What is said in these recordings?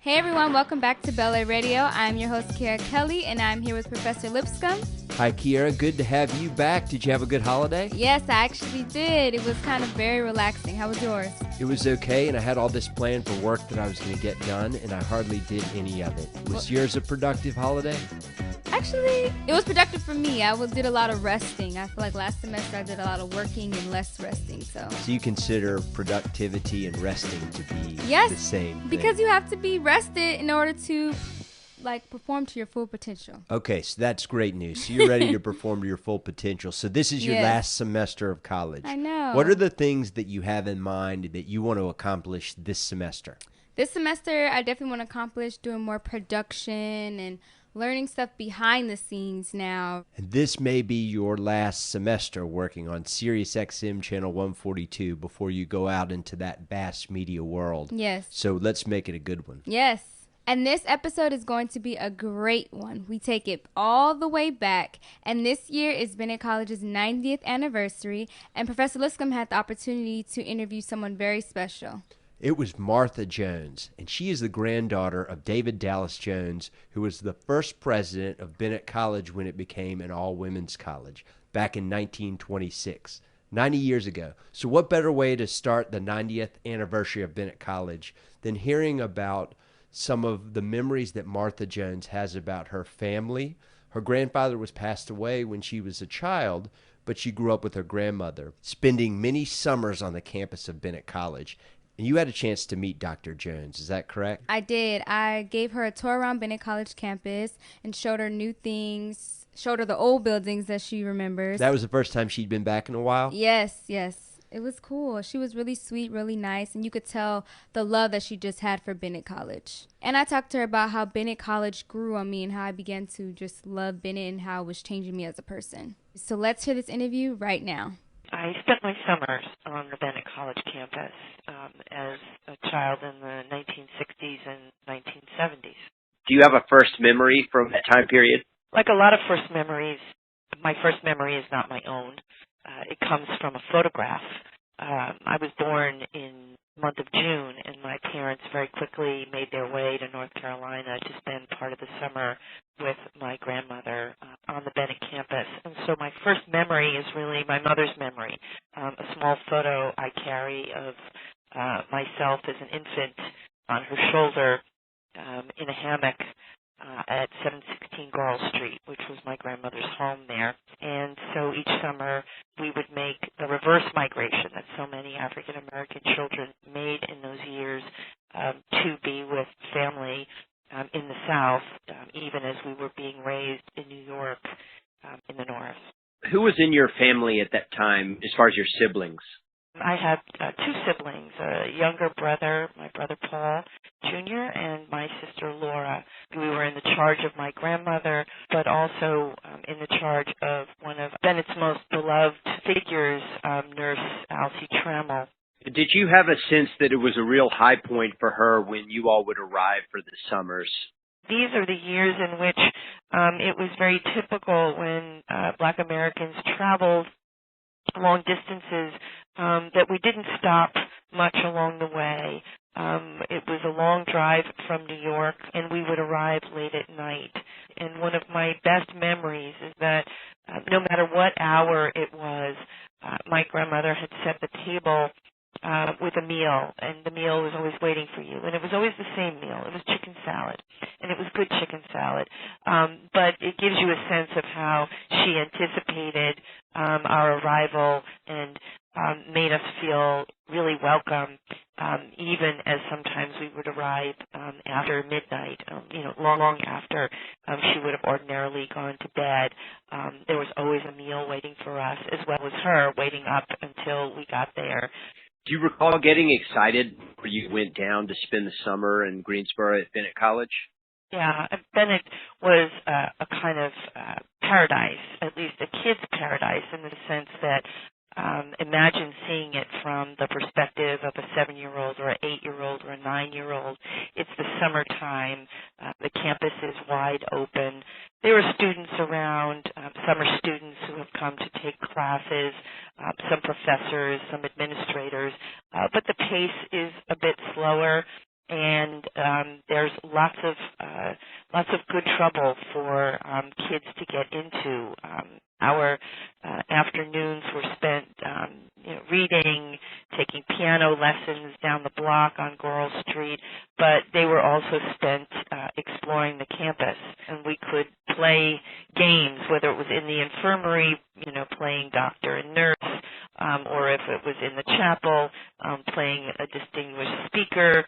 Hey everyone, welcome back to BelleAire Radio. I'm your host, Kiera Kelly, and I'm here with Professor Lipscomb. Hi, Kiera. Good to have you back. Did you have a good holiday? Yes, I actually did. It was kind of very relaxing. How was yours? It was okay, and I had all this planned for work that I was going to get done, and I hardly did any of it. Was yours a productive holiday? Actually, it was productive for me. I did a lot of resting. I feel like last semester I did a lot of working and less resting. So you consider productivity and resting to be the same thing? Because you have to be rested in order to perform to your full potential. Okay, so that's great news. So you're ready to perform to your full potential. So this is your last semester of college. I know. What are the things that you have in mind that you want to accomplish this semester? This semester, I definitely want to accomplish doing more production and learning stuff behind the scenes now. And this may be your last semester working on Sirius XM Channel 142 before you go out into that vast media world. Yes. So let's make it a good one. Yes. And this episode is going to be a great one. We take it all the way back. And this year is Bennett College's 90th anniversary. And Professor Lipscomb had the opportunity to interview someone very special. It was Martha Jones, and she is the granddaughter of David Dallas Jones, who was the first president of Bennett College when it became an all-women's college back in 1926, 90 years ago. So what better way to start the 90th anniversary of Bennett College than hearing about some of the memories that Martha Jones has about her family. Her grandfather was passed away when she was a child, but she grew up with her grandmother, spending many summers on the campus of Bennett College. And you had a chance to meet Dr. Jones, is that correct? I did. I gave her a tour around Bennett College campus and showed her new things, showed her the old buildings that she remembers. That was the first time she'd been back in a while? Yes. It was cool. She was really sweet, really nice, and you could tell the love that she just had for Bennett College. And I talked to her about how Bennett College grew on me and how I began to just love Bennett and how it was changing me as a person. So let's hear this interview right now. I spent my summers on the Bennett College campus as a child in the 1960s and 1970s. Do you have a first memory from that time period? Like a lot of first memories, my first memory is not my own. It comes from a photograph. I was born in the month of June, and my parents very quickly made their way to North Carolina to spend part of the summer with my grandmother on the Bennett campus. And so my first memory is really my mother's memory, a small photo I carry of myself as an infant on her shoulder in a hammock at 716 Garl Street, which was my grandmother's home there. And so each summer we would make the reverse migration that so many African-American children made in those years to be with family in the South, even as we were being raised in New York in the North. Who was in your family at that time as far as your siblings? I had two siblings, a younger brother, my brother Paul Jr., and my sister Laura. We were in the charge of my grandmother, but also in the charge of one of Bennett's most beloved figures, Nurse Alcy Trammell. Did you have a sense that it was a real high point for her when you all would arrive for the summers? These are the years in which it was very typical when Black Americans traveled long distances that we didn't stop much along the way. It was a long drive from New York, and we would arrive late at night. And one of my best memories is that no matter what hour it was, my grandmother had set the table with a meal, and the meal was always waiting for you. And it was always the same meal. It was chicken salad, and it was good chicken salad. But it gives you a sense of how she anticipated our arrival and made us feel really welcome, even as sometimes we would arrive after midnight, long after she would have ordinarily gone to bed. There was always a meal waiting for us, as well as her waiting up until we got there. Do you recall getting excited when you went down to spend the summer in Greensboro at Bennett College? Yeah, Bennett was a kind of paradise, at least a kid's paradise, in the sense that imagine seeing it from the perspective of a 7-year-old or an 8-year-old or a 9-year-old. It's the summertime. The campus is wide open. There are students around, summer students who have come to take classes, some professors, some administrators, but the pace is a bit slower. and there's lots of good trouble for kids to get into. Our afternoons were spent reading, taking piano lessons down the block on Goral Street, but they were also spent exploring the campus, and we could play games, whether it was in the infirmary, playing doctor and nurse, or if it was in the chapel, playing a distinguished speaker.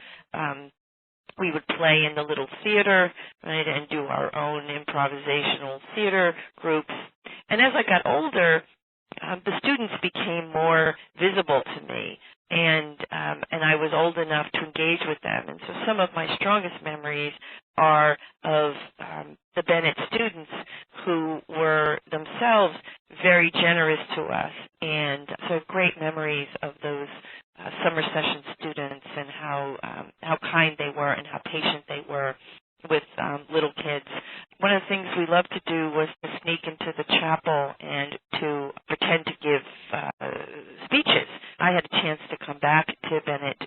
We would play in the little theater, right, and do our own improvisational theater groups. And as I got older, the students became more visible to me, and I was old enough to engage with them. And so some of my strongest memories are of the Bennett students who were themselves very generous to us, and so great memories of those summer session students and how kind they were and how patient they were with little kids. One of the things we loved to do was to sneak into the chapel and to pretend to give speeches. I had a chance to come back to Bennett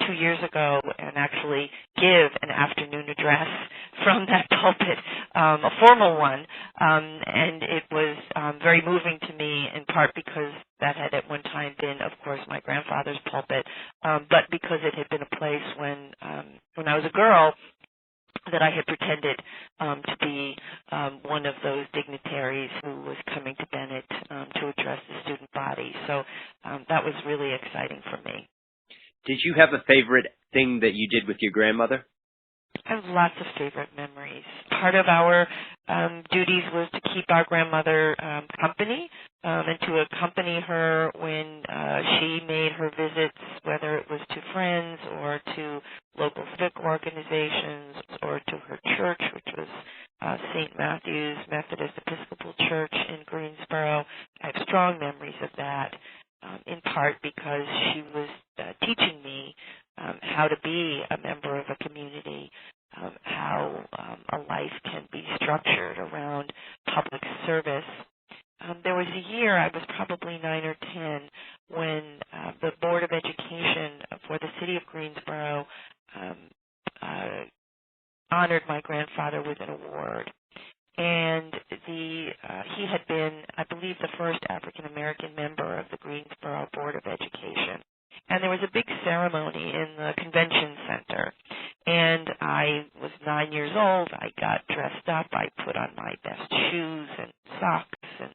2 years ago and actually give an afternoon address from that pulpit, a formal one, and it was very moving to me, in part because that had at one time been, of course, my grandfather's pulpit, but because it had been a place when I was a girl that I had pretended to be one of those dignitaries who was coming to Bennett to address the student body. So that was really exciting for me. Did you have a favorite thing that you did with your grandmother? I have lots of favorite memories. Part of our duties was to keep our grandmother company and to accompany her when she made her visits, whether it was to friends or to local civic organizations or to her church, which was St. Matthew's Methodist Episcopal Church in Greensboro. I have strong memories of that, in part because she was teaching me how to be a member of a community, how a life can be structured around public service. There was a year, I was probably 9 or 10, when the Board of Education for the city of Greensboro honored my grandfather with an award. And he had been, I believe, the first African-American member of the Greensboro Board of Education. And there was a big ceremony in the convention center. And I was 9 years old. I got dressed up. I put on my best shoes and socks and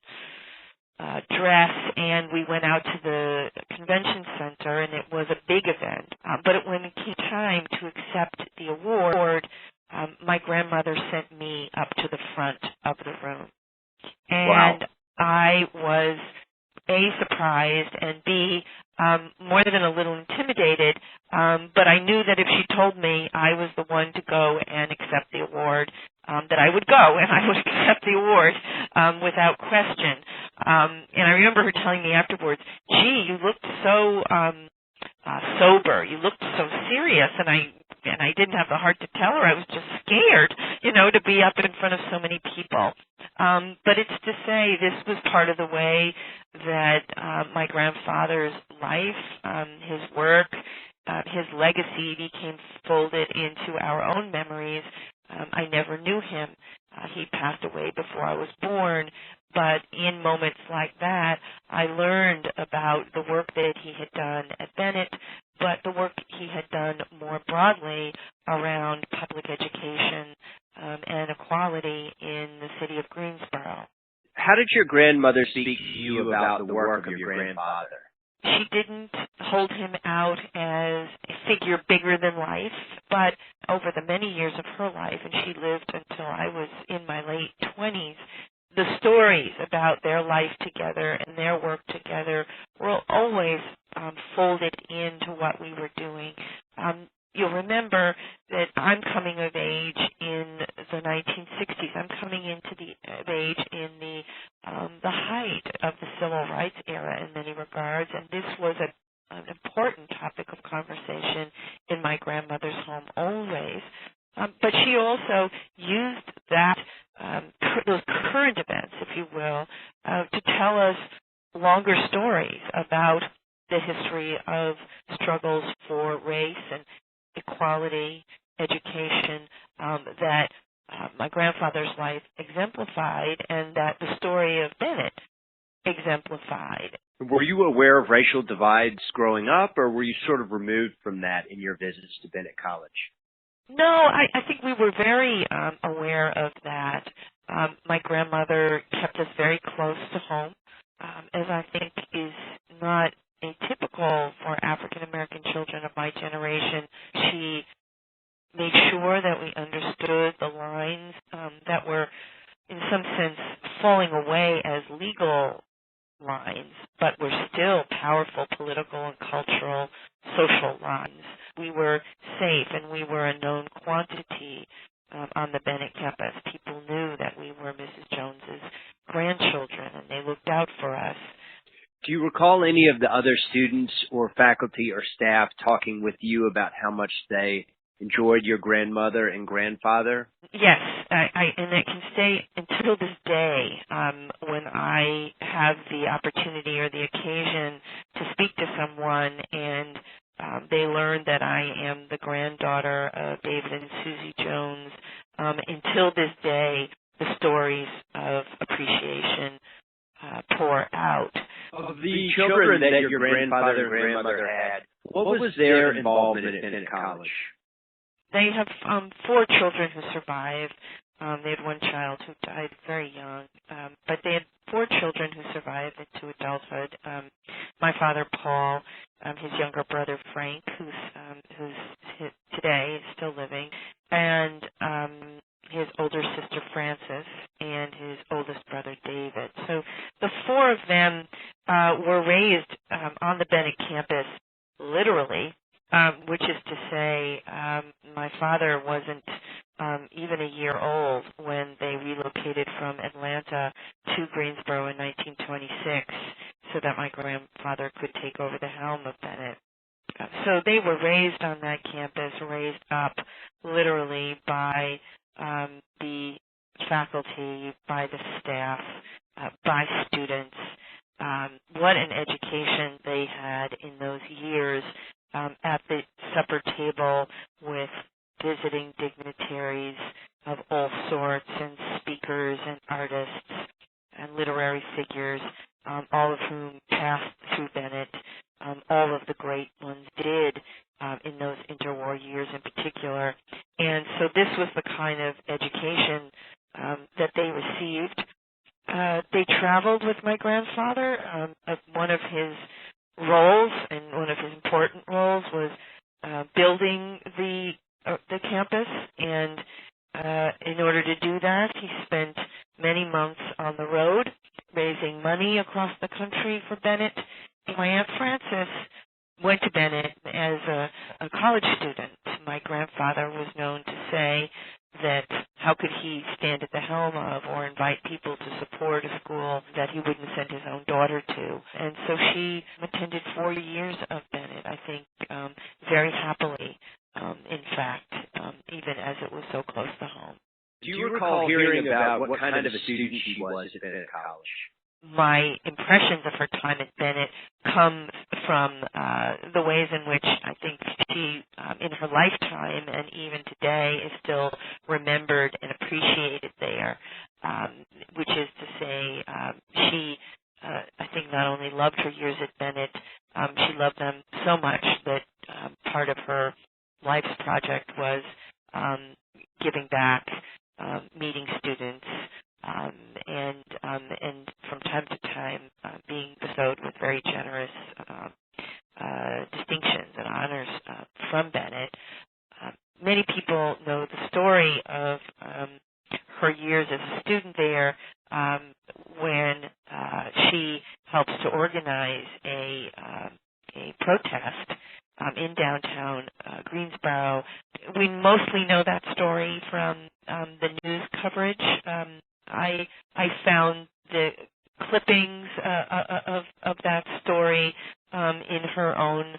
dress, and we went out to the convention center, and it was a big event. But when it came time to accept the award, my grandmother sent me up to the front of the room. And wow. I was A, surprised, and B, more than a little intimidated, but I knew that if she told me I was the one to go and accept the award, that I would go and I would accept the award without question. And I remember her telling me afterwards, gee, you looked so sober, you looked so serious, and I didn't have the heart to tell her. I was just scared, to be up in front of so many people. But it's to say this was part of the way that my grandfather's life, his work, his legacy became folded into our own memories. I never knew him. He passed away before I was born. But in moments like that, I learned about the work that he had done at Bennett, but the work he had done more broadly around public education and equality in the city of Greensboro. How did your grandmother speak to you about the work of your grandfather? She didn't hold him out as a figure bigger than life, but over the many years of her life, and she lived until I was in my late 20s, the stories about their life together and their work together were always folded into what we were doing. You'll remember that I'm coming of age in the 1960s. I'm coming into of age in the height of the civil rights era in many regards, and this was an important topic of conversation in my grandmother's home always. But she also used those current events, if you will, to tell us longer stories about the history of struggles for race and equality, education that my grandfather's life exemplified and that the story of Bennett exemplified. Were you aware of racial divides growing up, or were you sort of removed from that in your visits to Bennett College? No, I think we were very aware of that. My grandmother kept us very close to home, as I think is not atypical for African American children of my generation. She made sure that we understood the lines that were, in some sense, falling away as legal lines, but were still powerful political and cultural, social lines. We were safe and we were a known quantity on the Bennett campus. People knew that we were Mrs. Jones's grandchildren and they looked out for us. Do you recall any of the other students or faculty or staff talking with you about how much they enjoyed your grandmother and grandfather? Yes, and it can stay until this day when I have the opportunity or the occasion to speak to someone and they learn that I am the granddaughter of David and Susie Jones. Until this day, the stories of appreciation pour out. Of the children that your grandfather and grandmother had, what was their involvement at Bennett College? They have 4 children who survived. They had one child who died very young, but they had 4 children who survived into adulthood. My father, Paul, his younger brother, Frank, who's today is still living, and his older sister, Frances, and his oldest brother, David. So the 4 of them were raised on the Bennett campus, literally, which is to say my father wasn't even a year old when they relocated from Atlanta to Greensboro in 1926 so that my grandfather could take over the helm of Bennett. So they were raised on that campus, raised up literally by the faculty, by the staff, by students. What an education they had in those years at the supper table with visiting dignitaries of all sorts and speakers and artists and literary figures, all of whom passed through Bennett. All of the great ones did in those interwar years in particular. And so this was the kind of education that they received. They traveled with my grandfather. One of his roles, and one of his important roles, was building the campus, and in order to do that, he spent many months on the road raising money across the country for Bennett. My Aunt Frances went to Bennett as a college student. My grandfather was known to say that how could he stand at the helm of or invite people to support a school that he wouldn't send his own daughter to. And so she attended 4 years of Bennett, I think, very happily, in fact, even as it was so close to home. Do you recall hearing about what kind of a student she was at Bennett College? My impressions of her time at Bennett come from the ways in which I think she, in her lifetime and even today, is still remembered and appreciated there, which is to say she, I think, not only loved her years at Bennett, she loved them so much that part of her life's project was giving back, meeting students, and from time to time being bestowed with very generous distinctions and honors from Bennett. Many people know the story of her years as a student there when she helps to organize a protest in downtown Greensboro. We mostly know that story from the news coverage. I found the clippings of that story in her own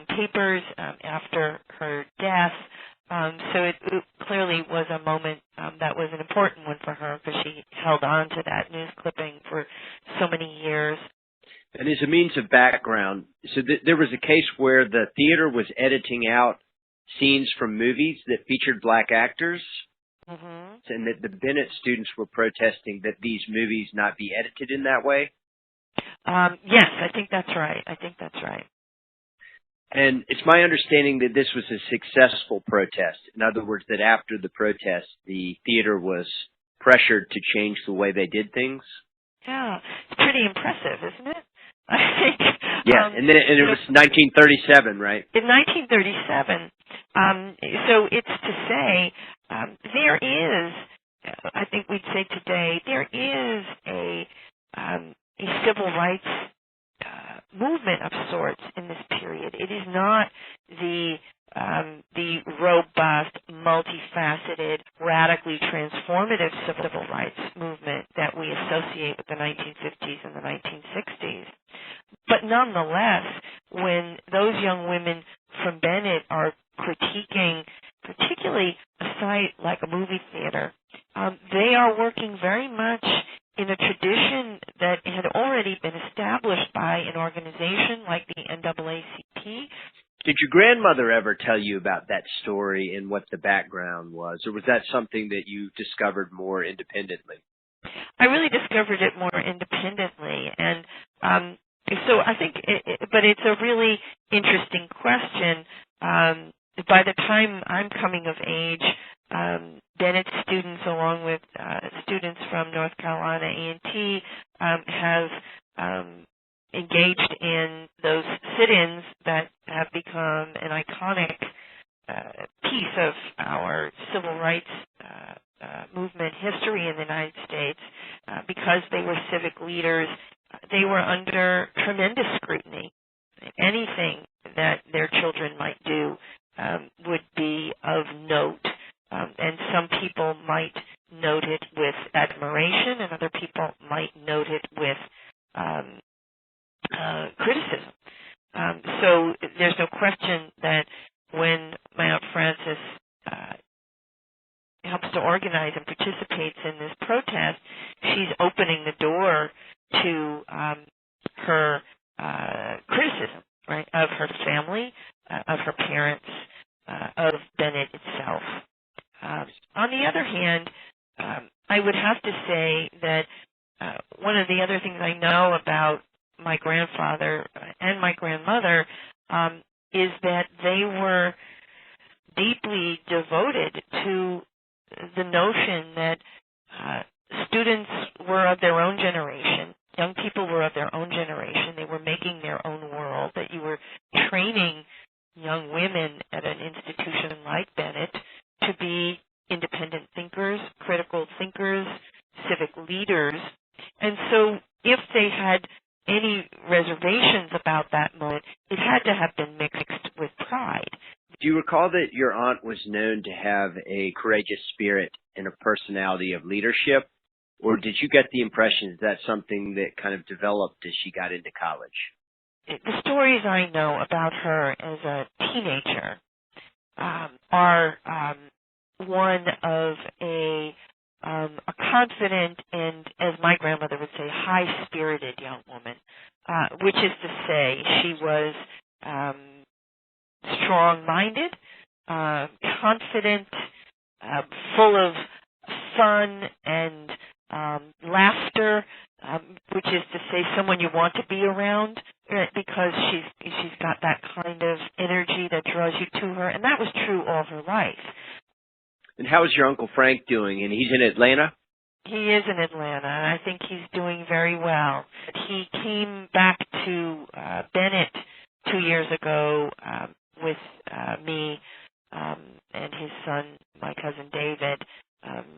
papers after her death. So it clearly was a moment that was an important one for her because she held on to that news clipping for so many years. And as a means of background, so there was a case where the theater was editing out scenes from movies that featured black actors, Mm-hmm. and that the Bennett students were protesting that these movies not be edited in that way. Yes, I think that's right. I think that's right. And it's my understanding that this was a successful protest. In other words, that after the protest, the theater was pressured to change the way they did things. Yeah, it's pretty impressive, isn't it? I think. Yeah, and it was 1937, right? In 1937. So it's to say there is, I think we'd say today, there is a civil rights movement of sorts in this period. It is not the robust, multifaceted, radically transformative civil rights movement that we associate with the 1950s and the 1960s. But nonetheless, when those young women from Bennett are critiquing particularly a site like a movie theater, they are working very much in a tradition that had already been established by an organization like the NAACP. Did your grandmother ever tell you about that story and what the background was, or was that something that you discovered more independently? I really discovered it more independently, and so I think, but it's a really interesting question. By the time I'm coming of age, Bennett students, along with students from North Carolina A&T, have engaged in those sit-ins that have become an iconic piece of our civil rights movement history in the United States. Because they were civic leaders, they were under tremendous scrutiny. Anything that their children might do would be of note. And some people might note it with admiration, and other people might note it with criticism. So there's no question that when my Aunt Frances helps to organize and participates in this protest, she's opening the door to her criticism, right, of her family, of her parents, of Bennett itself. On the other hand, I would have to say that one of the other things I know about my grandfather and my grandmother is that they were deeply devoted to the notion that students were of their own generation, young people were of their own generation, they were making their own world, that you were training young women at an institution like Bennett to be independent thinkers, critical thinkers, civic leaders. And so if they had any reservations about that moment, it had to have been mixed with pride. Do you recall that your aunt was known to have a courageous spirit and a personality of leadership? Or did you get the impression that that's something that kind of developed as she got into college? The stories I know about her as a teenager are one of a confident and, as my grandmother would say, high-spirited young woman, which is to say she was strong-minded, confident, full of fun and laughter, which is to say someone you want to be around because she's got that kind of energy that draws you to her, and that was true all her life. And how is your Uncle Frank doing? And he's in Atlanta? He is in Atlanta, and I think he's doing very well. He came back to Bennett 2 years ago with me and his son, my cousin David,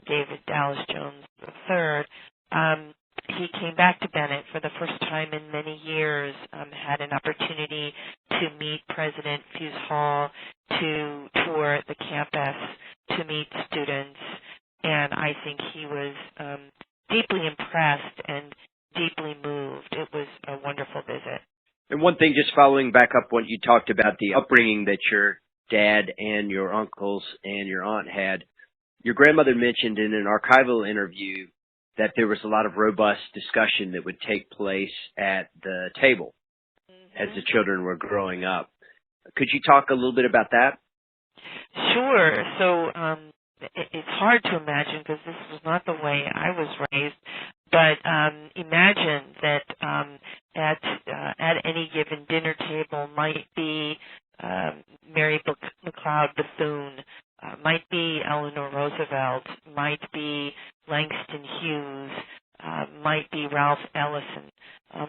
David Dallas Jones III. He came back to Bennett for the first time in many years, had an opportunity to meet President Fuse Hall, to tour the campus, to meet students, and I think he was deeply impressed and deeply moved. It was a wonderful visit. And one thing, just following back up what you talked about, the upbringing that your dad and your uncles and your aunt had, your grandmother mentioned in an archival interview that there was a lot of robust discussion that would take place at the table as the children were growing up. Could you talk a little bit about that? Sure. So it's hard to imagine because this was not the way I was raised. But imagine that at any given dinner table might be Mary McLeod Bethune, might be Eleanor Roosevelt, might be Langston Hughes, might be Ralph Ellison,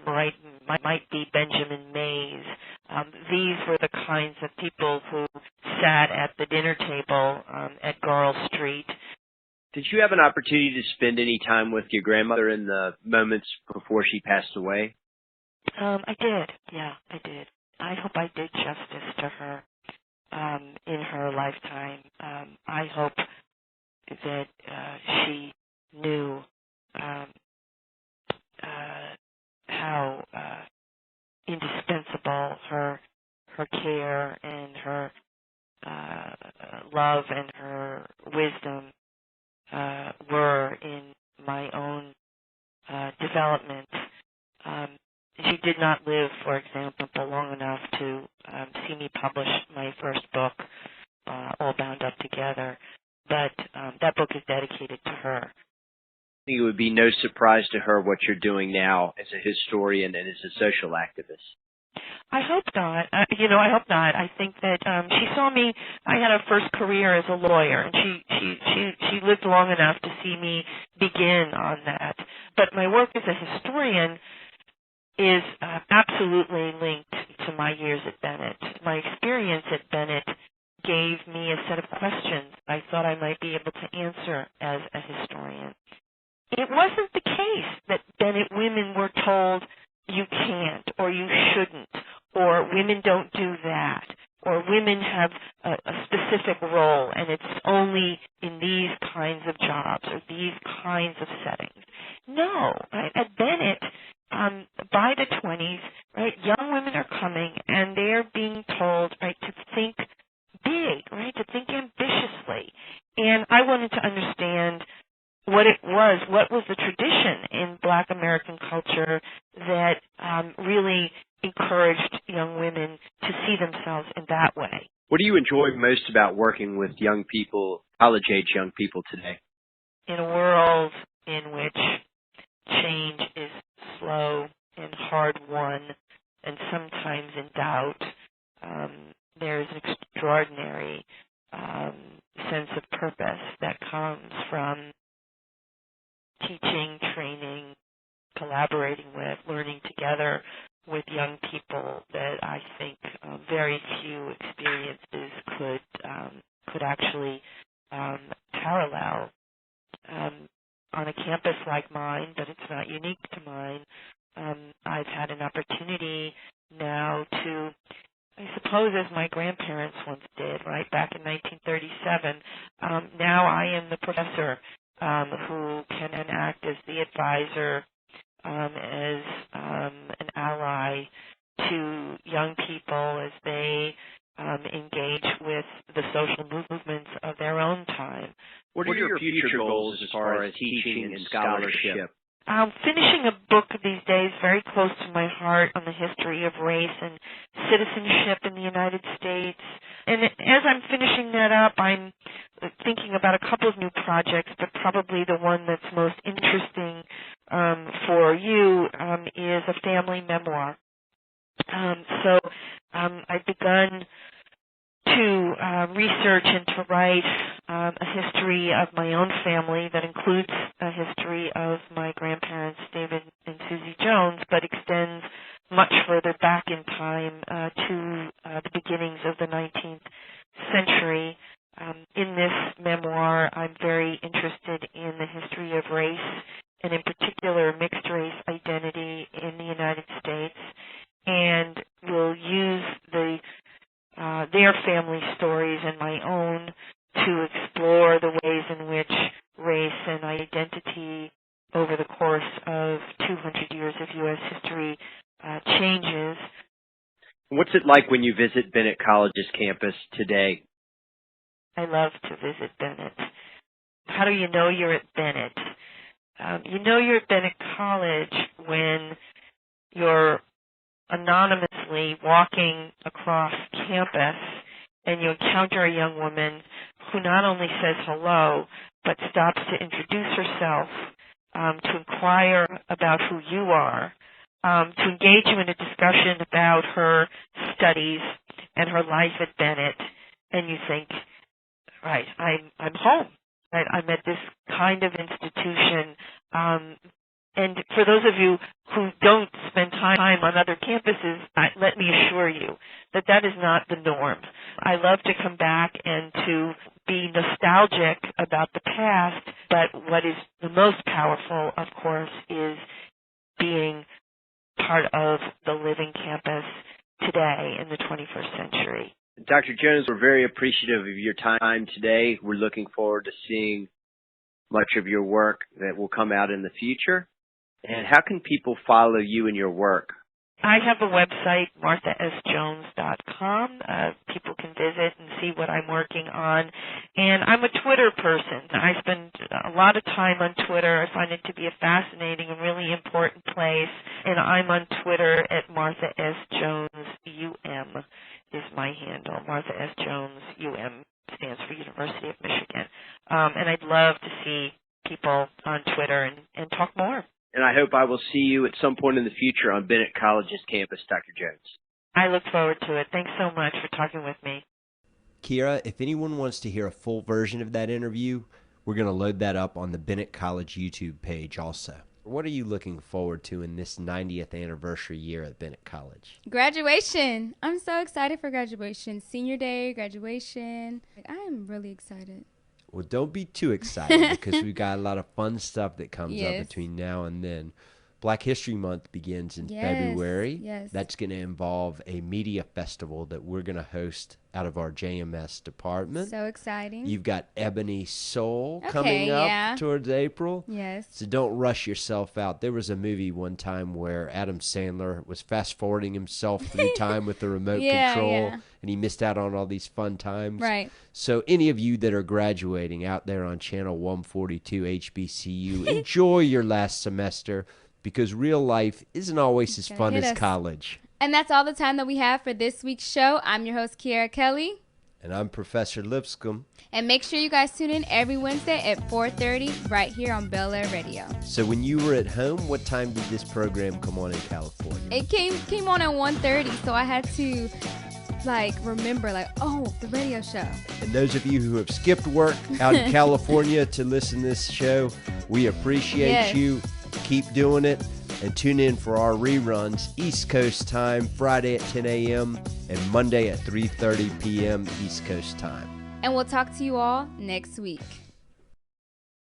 might be Benjamin Mays. These were the kinds of people who sat at the dinner table at Goral Street. Did you have an opportunity to spend any time with your grandmother in the moments before she passed away? I did. Yeah, I did. I hope I did justice to her in her lifetime. I hope that she knew how indispensable her care and her love and her wisdom were in my own development. She did not live, for example, long enough to see me publish my first book, All Bound Up Together, but that book is dedicated to her. I think it would be no surprise to her what you're doing now as a historian and as a social activist. I hope not. I hope not. I think that she saw me. I had a first career as a lawyer, and she lived long enough to see me begin on that. But my work as a historian is absolutely linked to my years at Bennett. My experience at Bennett gave me a set of questions I thought I might be able to answer as a historian. It wasn't the case that Bennett women were told you can't or you shouldn't or women don't do that or women have a specific role and it's only in these kinds of jobs or these kinds of settings. No, right? At Bennett, by the 20s, right, young women are coming and they're being told, right, to think big, right, to think ambitiously. And I wanted to understand what was the tradition in Black American culture that really encouraged young women to see themselves in that way. What do you enjoy most about working with young people, college-age young people today? In a world in which change is slow and hard-won and sometimes in doubt, there's an extraordinary sense of purpose that comes from teaching, training, collaborating with, learning together with young people that I think very few experiences could actually parallel. On a campus like mine, but it's not unique to mine, I've had an opportunity now to, I suppose as my grandparents once did, right, back in 1937, now I am the professor who can act as the advisor, as an ally to young people as they engage with the social movements of their own time. What are your future goals as far as teaching and scholarship? Finishing a book these days very close to my heart on the history of race and citizenship in the United States. And as I'm finishing that up, I'm thinking about a couple of new projects, but probably the one that's most interesting for you is a family memoir. So I've begun to research and to write a history of my own family that includes a history of my grandparents, David and Susie Jones, but extends much further back in time to the beginnings of the 19th century. In this memoir, I'm very interested in the history of race, and in particular mixed race identity in the United States, and will use their family stories and my own to explore the ways in which race and identity over the course of 200 years of U.S. history changes. What's it like when you visit Bennett College's campus today? I love to visit Bennett. How do you know you're at Bennett? You know you're at Bennett College when you're anonymously walking across campus and you encounter a young woman who not only says hello, but stops to introduce herself, to inquire about who you are, to engage you in a discussion about her studies and her life at Bennett, and you think, right, I'm home. Right? I'm at this kind of institution. And for those of you who don't spend time on other campuses, let me assure you that that is not the norm. I love to come back and to be nostalgic about the past, but what is the most powerful, of course, is being part of the living campus today in the 21st century. Dr. Jones, we're very appreciative of your time today. We're looking forward to seeing much of your work that will come out in the future. And how can people follow you and your work? I have a website, marthasjones.com. People can visit and see what I'm working on. And I'm a Twitter person. I spend a lot of time on Twitter. I find it to be a fascinating and really important place. And I'm on Twitter at Martha S. Jones, UM is my handle. Martha S. Jones, UM stands for University of Michigan. And I'd love to see people on Twitter and talk more. And I hope I will see you at some point in the future on Bennett College's campus, Dr. Jones. I look forward to it. Thanks so much for talking with me. Kira, if anyone wants to hear a full version of that interview, we're going to load that up on the Bennett College YouTube page also. What are you looking forward to in this 90th anniversary year at Bennett College? Graduation. I'm so excited for graduation. Senior day, graduation. I am really excited. Well, don't be too excited because we've got a lot of fun stuff that comes up Yes. between now and then. Black History Month begins in February. Yes. That's going to involve a media festival that we're going to host out of our JMS department. So exciting. You've got Ebony Soul Okay, coming up yeah. towards April. Yes. So don't rush yourself out. There was a movie one time where Adam Sandler was fast-forwarding himself through time with the remote control, Yeah. and he missed out on all these fun times. Right. So any of you that are graduating out there on Channel 142 HBCU, enjoy your last semester because real life isn't always as Gotta fun hit as us. college. And that's all the time that we have for this week's show. I'm your host, Kiara Kelly. And I'm Professor Lipscomb. And make sure you guys tune in every Wednesday at 4:30 right here on BelleAire Radio. So when you were at home, what time did this program come on in California? It came on at 1:30, so I had to remember the radio show. And those of you who have skipped work out in California to listen to this show, we appreciate Yes. you. Keep doing it. And tune in for our reruns, East Coast time, Friday at 10 a.m. and Monday at 3:30 p.m. East Coast time. And we'll talk to you all next week.